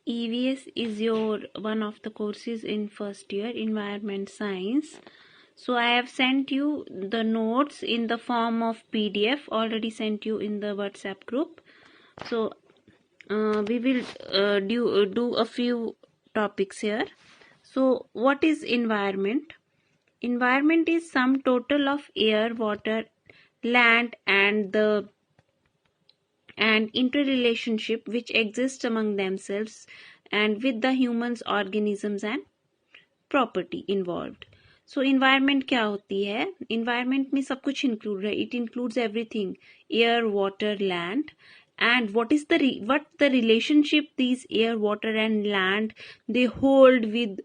EVS is your one of the courses in first year, Environment Science. So I have sent you the notes in the form of PDF, already sent you in the WhatsApp group. So we will do a few topics here. So what is environment? Environment is sum total of air, water, land and interrelationship which exists among themselves and with the humans, organisms and property involved. So environment क्या होती है? Environment में सब कुछ include है. It includes everything: air, water, land. And what the relationship these air, water and land they hold with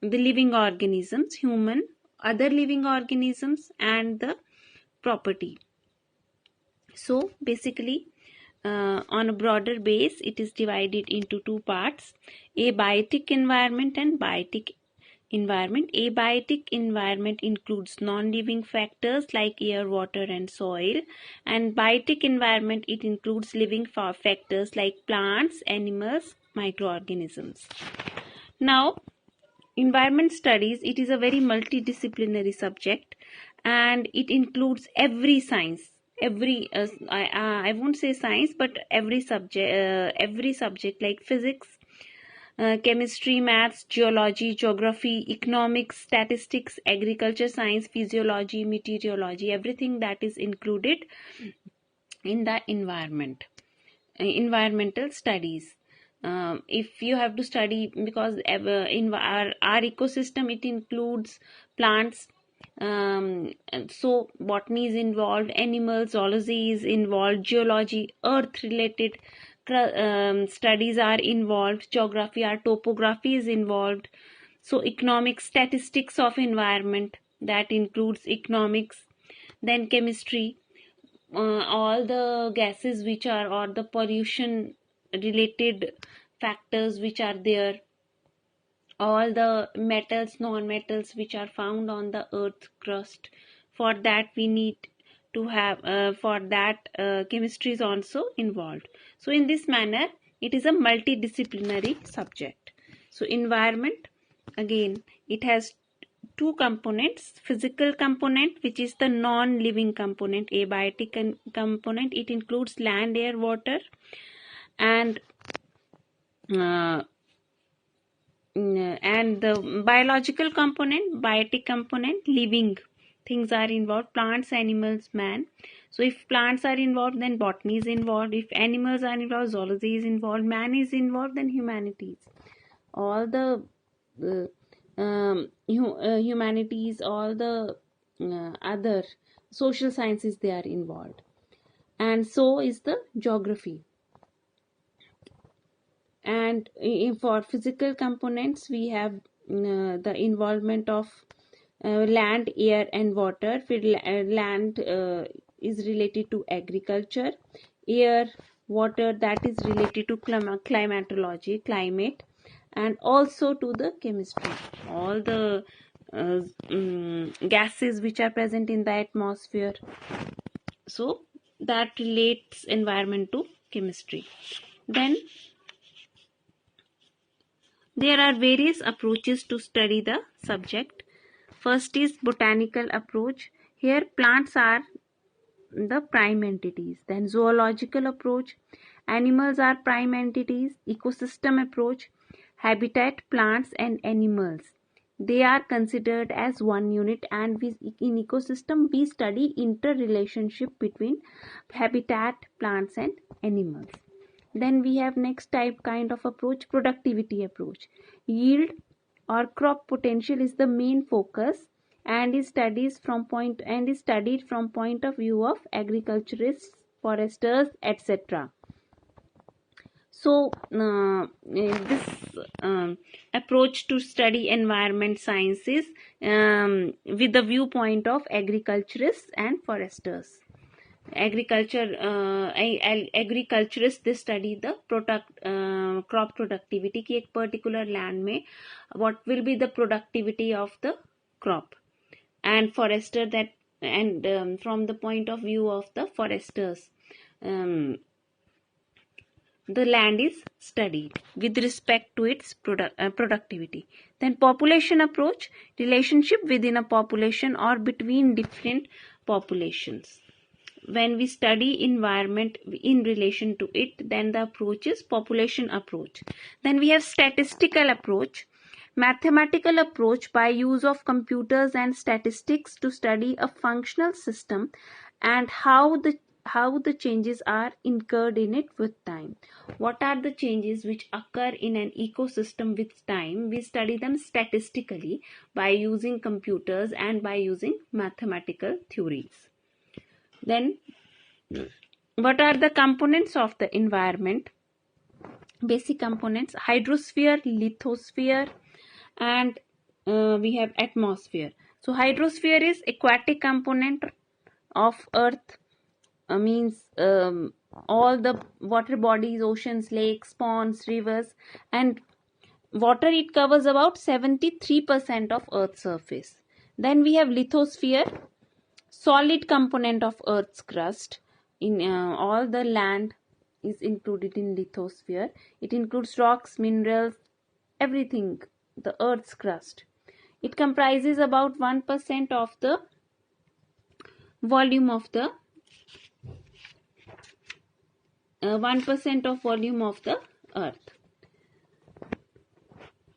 the living organisms, human, other living organisms and the property. So basically, on a broader base, it is divided into two parts: abiotic environment and biotic environment. Abiotic environment includes non-living factors like air, water and soil, and biotic environment, it includes living factors like plants, animals, microorganisms. Now, environment studies, it is a very multidisciplinary subject and it includes every science, I won't say science, but every subject like physics, chemistry, maths, geology, geography, economics, statistics, agriculture science, physiology, meteorology, everything that is included in the environmental studies. If you have to study, because in our ecosystem it includes plants, and so botany is involved, animals, zoology is involved, geology, earth related studies are involved, geography or topography is involved. So economic statistics of environment, that includes economics. Then chemistry, all the gases which are, or the pollution related factors which are there, all the metals, non-metals which are found on the earth crust. For that we need to have, for that chemistry is also involved. So in this manner it is a multidisciplinary subject. So environment, again, it has two components: physical component, which is the non-living component, abiotic component, it includes land, air, water, and uh, and the biological component, biotic component, living things are involved: plants, animals, man. So if plants are involved, then botany is involved. If animals are involved, zoology is involved. Man is involved, then humanities. All the humanities, all the other social sciences, they are involved. And so is the geography. And for physical components we have the involvement of land, air and water. Land is related to agriculture, air, water, that is related to climatology, climate, and also to the chemistry, all the gases which are present in the atmosphere. So that relates environment to chemistry. Then there are various approaches to study the subject. First is botanical approach. Here plants are the prime entities. Then zoological approach, animals are prime entities. Ecosystem approach, habitat, plants and animals, they are considered as one unit, and in ecosystem we study interrelationship between habitat, plants and animals. Then we have next type kind of approach, productivity approach. Yield or crop potential is the main focus and is studied from point of view of agriculturists, foresters, etc. So this approach to study environment sciences with the viewpoint of agriculturists and foresters. Agriculturists, they study the crop productivity कि एक particular land में what will be the productivity of the crop, and forester that, and from the point of view of the foresters, the land is studied with respect to its productivity. Then population approach, relationship within a population or between different populations. When we study environment in relation to it, then the approach is population approach. Then we have statistical approach, mathematical approach by use of computers and statistics to study a functional system and how the changes are incurred in it with time. What are the changes which occur in an ecosystem with time? We study them statistically by using computers and by using mathematical theories. Then what are the components of the environment? Basic components: hydrosphere, lithosphere, and we have atmosphere. So hydrosphere is aquatic component of earth, means all the water bodies, oceans, lakes, ponds, rivers, and water. It covers about 73% of earth's surface. Then we have lithosphere, solid component of earth's crust. In all the land is included in lithosphere. It includes rocks, minerals, everything, the earth's crust. It comprises about 1% of the volume of the 1% of volume of the earth.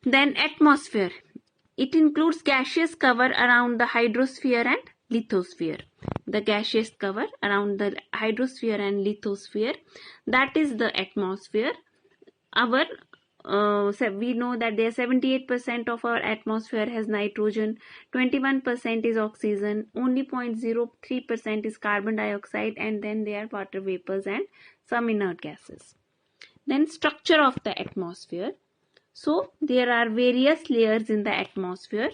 Then atmosphere. It includes gaseous cover around the hydrosphere and lithosphere. The gaseous cover around the hydrosphere and lithosphere, that is the atmosphere. Our we know that there 78% of our atmosphere has nitrogen, 21% is oxygen, only 0.03% is carbon dioxide, and then there are water vapors and some inert gases. Then structure of the atmosphere. So there are various layers in the atmosphere.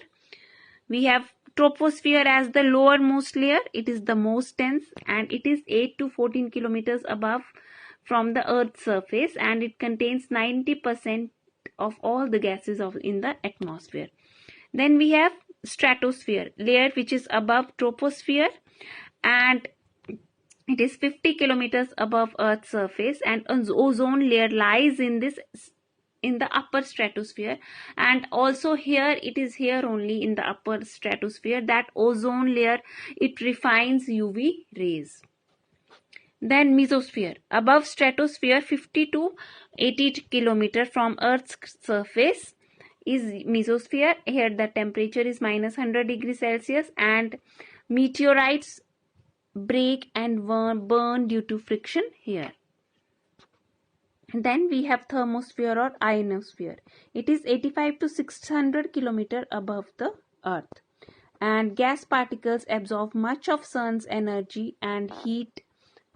We have troposphere as the lowermost layer. It is the most dense and it is 8 to 14 kilometers above from the earth's surface, and it contains 90% of all the gases in the atmosphere. Then we have stratosphere, layer which is above troposphere, and it is 50 kilometers above earth's surface, and ozone layer lies in the upper stratosphere, and also here it is here only in the upper stratosphere that ozone layer, it refines UV rays. Then mesosphere, above stratosphere 50 to 80 kilometer from earth's surface is mesosphere. Here the temperature is minus 100 degrees Celsius and meteorites break and burn due to friction here. Then we have thermosphere or ionosphere. It is 85 to 600 kilometer above the earth, and gas particles absorb much of sun's energy and heat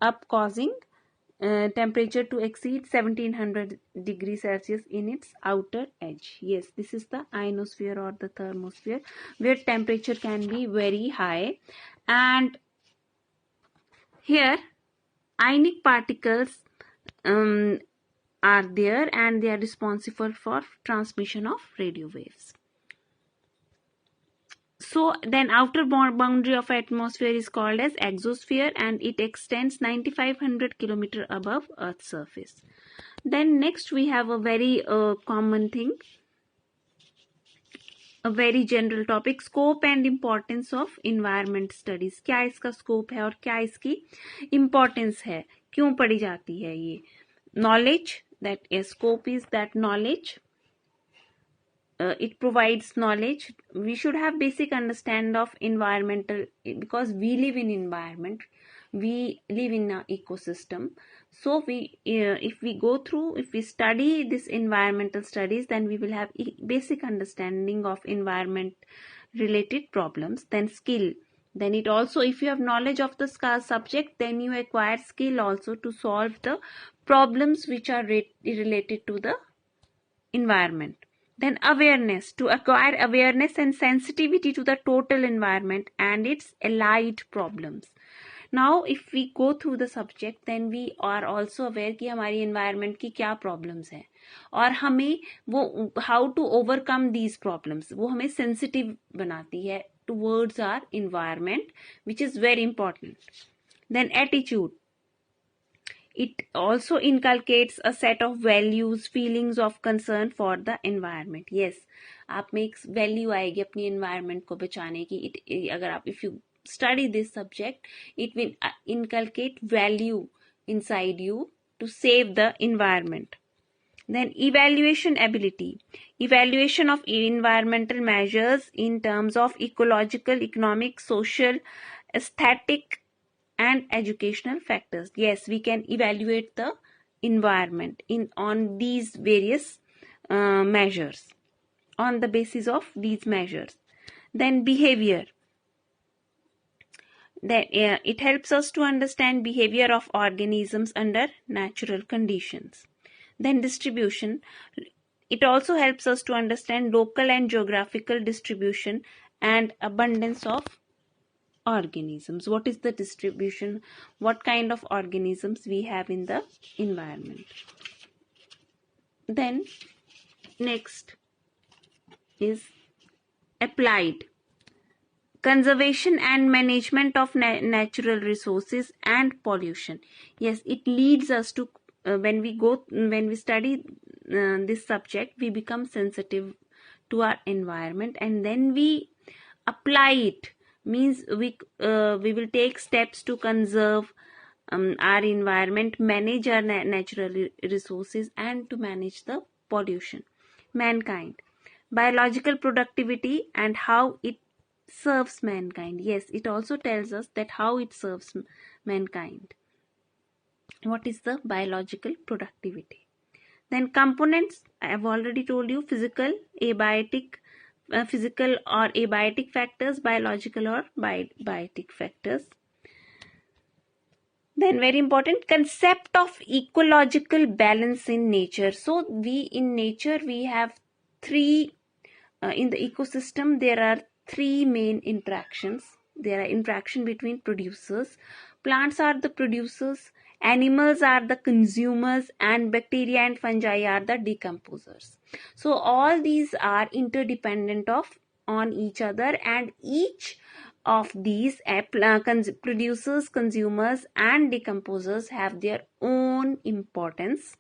up, causing temperature to exceed 1700 degrees Celsius in its outer edge. Yes, this is the ionosphere or the thermosphere, where temperature can be very high, and here ionic particles are there, and they are responsible for transmission of radio waves. So then outer boundary of atmosphere is called as exosphere, and it extends 9500 kilometer above earth's surface. Then next we have a very common thing, a very general topic, scope and importance of environment studies. क्या इसका scope है और क्या इसकी importance है, क्यों पढ़ी जाती है ये? Knowledge, that a scope is that knowledge. It provides knowledge. We should have basic understanding of environmental, because we live in environment, we live in an ecosystem. So if we study this environmental studies, then we will have basic understanding of environment related problems. Then skill, then it also, if you have knowledge of the subject, then you acquire skill also to solve the problems which are related to the environment. Then awareness, to acquire awareness and sensitivity to the total environment and its allied problems. Now if we go through the subject, then we are also aware कि हमारी environment की क्या problems है और हमें वो how to overcome these problems, वो हमें sensitive बनाती है towards our environment, which is very important. Then attitude, It also inculcates a set of values, feelings of concern for the environment. Yes, आप में एक वैल्यू आएगी अपनी environment को बचाने की. अगर आप if you study this subject, it will inculcate value inside you to save the environment. Then evaluation ability. Evaluation of environmental measures in terms of ecological, economic, social, aesthetic, and educational factors. Yes, we can evaluate the environment on these various measures, on the basis of these measures. Then behavior. It helps us to understand behavior of organisms under natural conditions. Then distribution. It also helps us to understand local and geographical distribution and abundance of organisms. What is the distribution? What kind of organisms we have in the environment? Then next is applied. Conservation and management of natural resources and pollution. Yes, it leads us to when we study this subject, we become sensitive to our environment, and then we apply it. Means we will take steps to conserve our environment, manage our natural resources, and to manage the pollution. Mankind. Biological productivity and how it serves mankind. Yes, it also tells us that how it serves mankind. What is the biological productivity? Then components, I have already told you, physical, abiotic, physical or abiotic factors, biological or biotic factors. Then very important, concept of ecological balance in nature. So in nature we have three, in the ecosystem there are three main interactions. There are interaction between producers. Plants are the producers, animals are the consumers, and bacteria and fungi are the decomposers. So all these are interdependent on each other, and each of these producers, consumers, and decomposers have their own importance.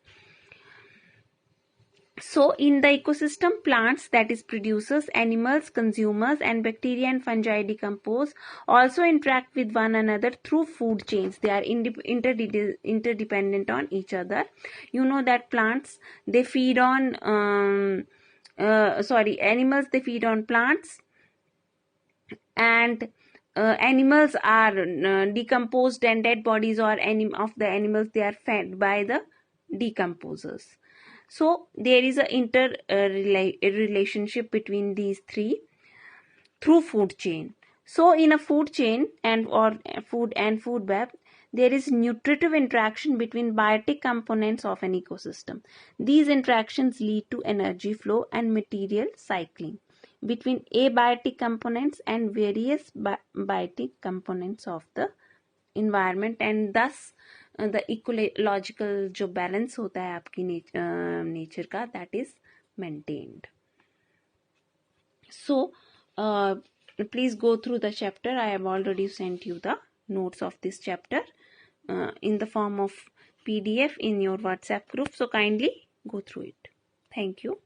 So in the ecosystem, plants, that is producers, animals, consumers, and bacteria and fungi decompose, also interact with one another through food chains. They are interdependent on each other. You know that plants, they feed on animals, they feed on plants, and animals are decomposed, and dead bodies of the animals, they are fed by the decomposers. So there is a relationship between these three through food chain. So in a food chain or food web, there is nutritive interaction between biotic components of an ecosystem. These interactions lead to energy flow and material cycling between abiotic components and various biotic components of the environment, and thus the ecological जो balance होता है आपकी nature का, that is maintained. So please go through the chapter. I have already sent you the notes of this chapter in the form of PDF in your WhatsApp group, so kindly go through it. Thank you.